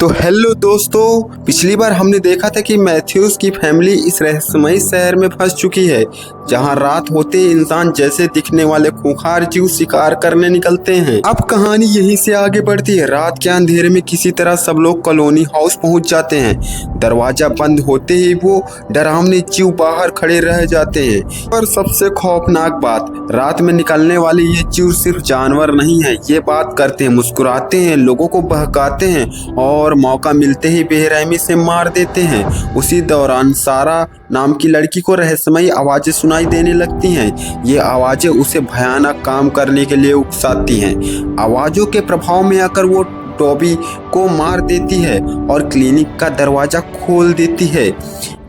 तो हेलो दोस्तों, पिछली बार हमने देखा था कि मैथ्यूस की फैमिली इस रहस्यमयी शहर में फंस चुकी है, जहां रात होते ही इंसान जैसे दिखने वाले खूंखार जीव शिकार करने निकलते हैं। अब कहानी यहीं से आगे बढ़ती है। रात के अंधेरे में किसी तरह सब लोग कॉलोनी हाउस पहुंच जाते हैं। दरवाजा बंद होते ही वो डरावने जीव बाहर खड़े रह जाते हैं। और सबसे खौफनाक बात, रात में निकलने वाले ये जीव सिर्फ जानवर नहीं है, ये बात करते हैं, मुस्कुराते हैं, लोगों को बहकाते हैं और मौका मिलते ही बेरहमी से मार देते हैं। उसी दौरान सारा नाम की लड़की को रहस्यमयी आवाजें सुनाई देने लगती हैं। ये आवाजें उसे भयानक काम करने के लिए उकसाती हैं। आवाजों के प्रभाव में आकर वो टॉबी को मार देती है और क्लिनिक का दरवाजा खोल देती है।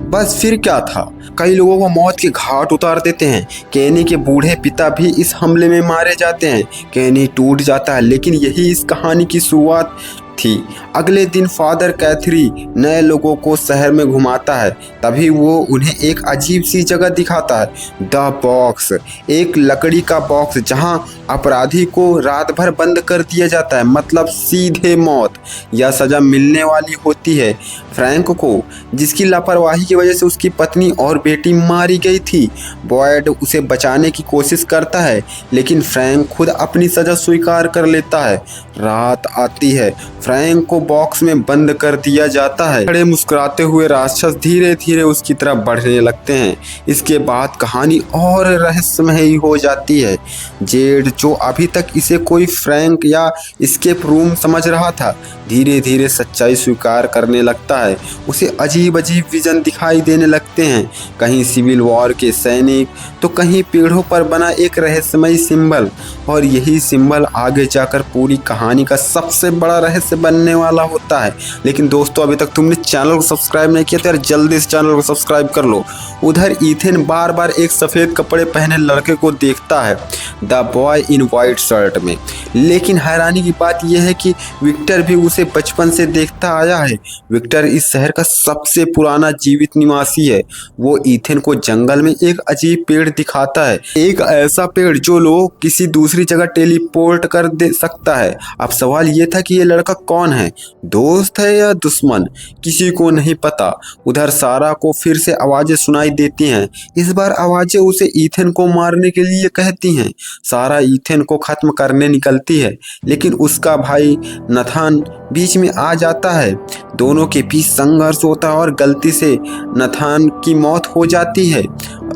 बस फिर क्या था, कई लोगों को मौत के घाट उतार देते हैं। केनी के बूढ़े पिता भी इस हमले में मारे जाते हैं। केनी टूट जाता है, लेकिन यही इस कहानी की शुरुआत थी। अगले दिन फादर कैथरी नए लोगों को शहर में घुमाता है। तभी वो उन्हें एक अजीब सी जगह दिखाता है, द बॉक्स, एक लकड़ी का बॉक्स जहां अपराधी को रात भर बंद कर दिया जाता है, मतलब सीधे मौत या सजा मिलने वाली होती है। फ्रैंक को, जिसकी लापरवाही की वजह से उसकी पत्नी और बेटी मारी गई थी, बॉयड उसे बचाने की कोशिश करता है, लेकिन फ्रैंक खुद अपनी सजा स्वीकार कर लेता है। रात आती है, फ्रैंक को बॉक्स में बंद कर दिया जाता है। खड़े मुस्कुराते हुए राक्षस धीरे धीरे उसकी तरफ बढ़ने लगते हैं। इसके बाद कहानी और रहस्यमयी हो जाती है। जेड, जो अभी तक इसे कोई फ्रैंक या एस्केप रूम समझ रहा था, धीरे धीरे सच्चाई स्वीकार करने लगता है। उसे अजीब अजीब विजन दिखाई देने लगते हैं, कहीं सिविल वॉर के सैनिक तो कहीं पेड़ों पर बना एक रहस्यमयी सिंबल। और यही सिंबल आगे जाकर पूरी कहानी का सबसे बड़ा रहस्य बनने वाला होता है। लेकिन दोस्तों, अभी तक तुमने चैनल को सब्सक्राइब नहीं किया तो यार जल्दी इस चैनल को सब्सक्राइब कर लो। उधर ईथन बार बार एक सफ़ेद कपड़े पहने लड़के को देखता है, the boy in white shirt में। लेकिन हैरानी की बात यह है कि विक्टर भी उसे बचपन से देखता आया है। विक्टर इस शहर का सबसे पुराना जीवित निवासी है। वो ईथन को जंगल में एक अजीब पेड़ दिखाता है, एक ऐसा पेड़ जो लोग किसी दूसरी जगह टेलीपोर्ट कर दे सकता है। अब सवाल ये था कि ये लड़का कौन है, दोस्त है या दुश्मन, किसी को नहीं पता। उधर सारा को फिर से आवाजें सुनाई देती हैं। इस बार आवाजें उसे ईथन को मारने के लिए कहती हैं। सारा ईथन को खत्म करने निकलती है, लेकिन उसका भाई नथान बीच में आ जाता है। दोनों के बीच संघर्ष होता है और गलती से नथान की मौत हो जाती है।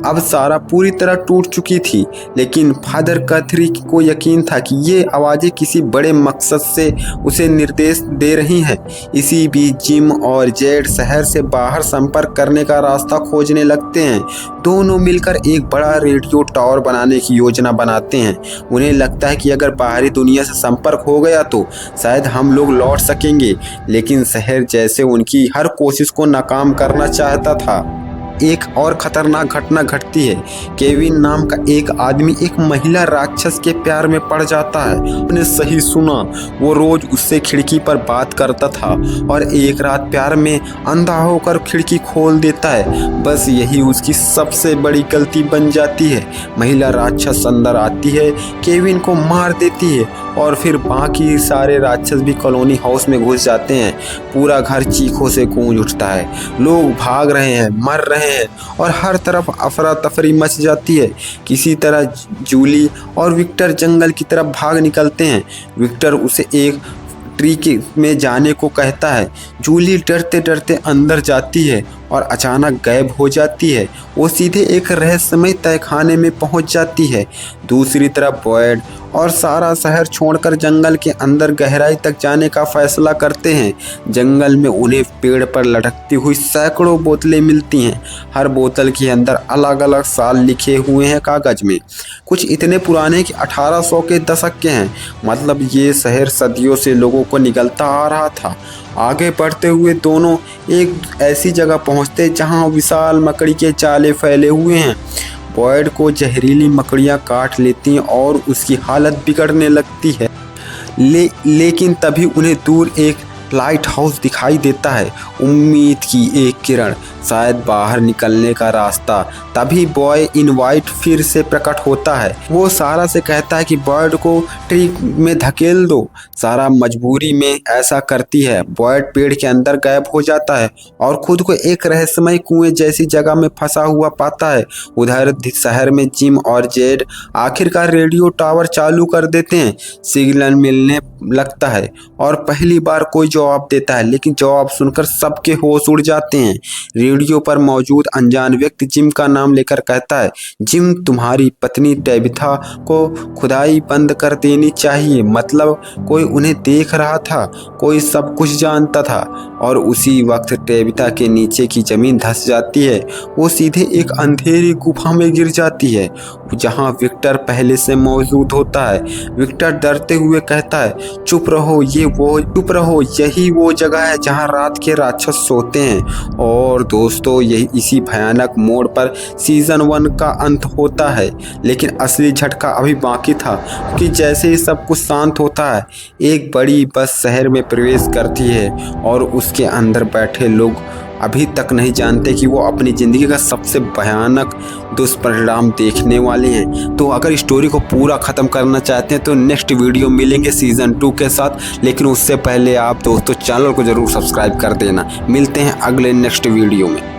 अब सारा पूरी तरह टूट चुकी थी, लेकिन फादर कैथरी को यकीन था कि ये आवाजें किसी बड़े मकसद से उसे निर्देश दे रही हैं। इसी बीच जिम और जेड शहर से बाहर संपर्क करने का रास्ता खोजने लगते हैं। दोनों मिलकर एक बड़ा रेडियो टावर बनाने की योजना बनाते हैं। उन्हें लगता है कि अगर बाहरी दुनिया से संपर्क हो गया तो शायद हम लोग लौट सकेंगे, लेकिन शहर जैसे उनकी हर कोशिश को नाकाम करना चाहता था। एक और खतरनाक घटना घटती है। केविन नाम का एक आदमी एक महिला राक्षस के प्यार में पड़ जाता है। आपने सही सुना, वो रोज उससे खिड़की पर बात करता था और एक रात प्यार में अंधा होकर खिड़की खोल देता है। बस यही उसकी सबसे बड़ी गलती बन जाती है। महिला राक्षस अंदर आती है, केविन को मार देती है और फिर बाकी सारे राक्षस भी कॉलोनी हाउस में घुस जाते हैं। पूरा घर चीखों से गूंज उठता है, लोग भाग रहे हैं, मर रहे हैं और हर तरफ अफरा तफरी मच जाती है। किसी तरह जूली और विक्टर जंगल की तरफ भाग निकलते हैं। विक्टर उसे एक ट्री में जाने को कहता है। जूली डरते डरते अंदर जाती है और अचानक गायब हो जाती है। वो सीधे एक रहस्यमय तहखाने में पहुंच जाती है। दूसरी तरफ बॉयड और सारा शहर छोड़कर जंगल के अंदर गहराई तक जाने का फैसला करते हैं। जंगल में उन्हें पेड़ पर लटकती हुई सैकड़ों बोतलें मिलती हैं। हर बोतल के अंदर अलग अलग साल लिखे हुए हैं कागज में, कुछ इतने पुराने कि 1800 के दशक के हैं। मतलब ये शहर सदियों से लोगों को निगलता आ रहा था। आगे बढ़ते हुए दोनों एक ऐसी जगह पहुंचते जहां विशाल मकड़ी के जाले फैले हुए हैं। बॉयड को जहरीली मकड़ियां काट लेती हैं और उसकी हालत बिगड़ने लगती है। लेकिन तभी उन्हें दूर एक लाइट हाउस दिखाई देता है, उम्मीद की एक किरण, शायद बाहर निकलने का रास्ता। तभी बॉय इन वाइट फिर से प्रकट होता है। वो सारा से कहता है कि बर्ड को ट्री में धकेल दो। सारा मजबूरी में ऐसा करती है। बर्ड पेड़ के अंदर गायब हो जाता है और खुद को एक रहस्यमय कुएं जैसी जगह में फंसा हुआ पाता है। उधर शहर में जिम और जेड आखिरकार रेडियो टावर चालू कर देते हैं। सिग्नल मिलने लगता है और पहली बार कोई जवाब देता है, लेकिन जवाब सुनकर सबके होश उड़ जाते हैं। रेडियो पर मौजूद अनजान व्यक्ति जिम का नाम लेकर कहता है, जिम, तुम्हारी पत्नी टैबिथा को खुदाई बंद कर देनी चाहिए। मतलब कोई उन्हें देख रहा था, कोई सब कुछ जानता था। और उसी वक्त टैबिथा के नीचे की जमीन धंस जाती है। वो सीधे एक अंधेरी गुफा में गिर जाती है, जहां विक्टर पहले से मौजूद होता है। विक्टर डरते हुए कहता है, चुप रहो, चुप रहो, यही वो जगह है जहां रात के राक्षस सोते हैं। और दोस्तों, यही इसी भयानक मोड़ पर सीजन 1 का अंत होता है। लेकिन असली झटका अभी बाकी था, कि जैसे ही सब कुछ शांत होता है, एक बड़ी बस शहर में प्रवेश करती है और उसके अंदर बैठे लोग अभी तक नहीं जानते कि वो अपनी ज़िंदगी का सबसे भयानक दुष्परिणाम देखने वाले हैं। तो अगर स्टोरी को पूरा ख़त्म करना चाहते हैं तो नेक्स्ट वीडियो मिलेंगे सीज़न 2 के साथ। लेकिन उससे पहले आप दोस्तों चैनल को ज़रूर सब्सक्राइब कर देना। मिलते हैं अगले नेक्स्ट वीडियो में।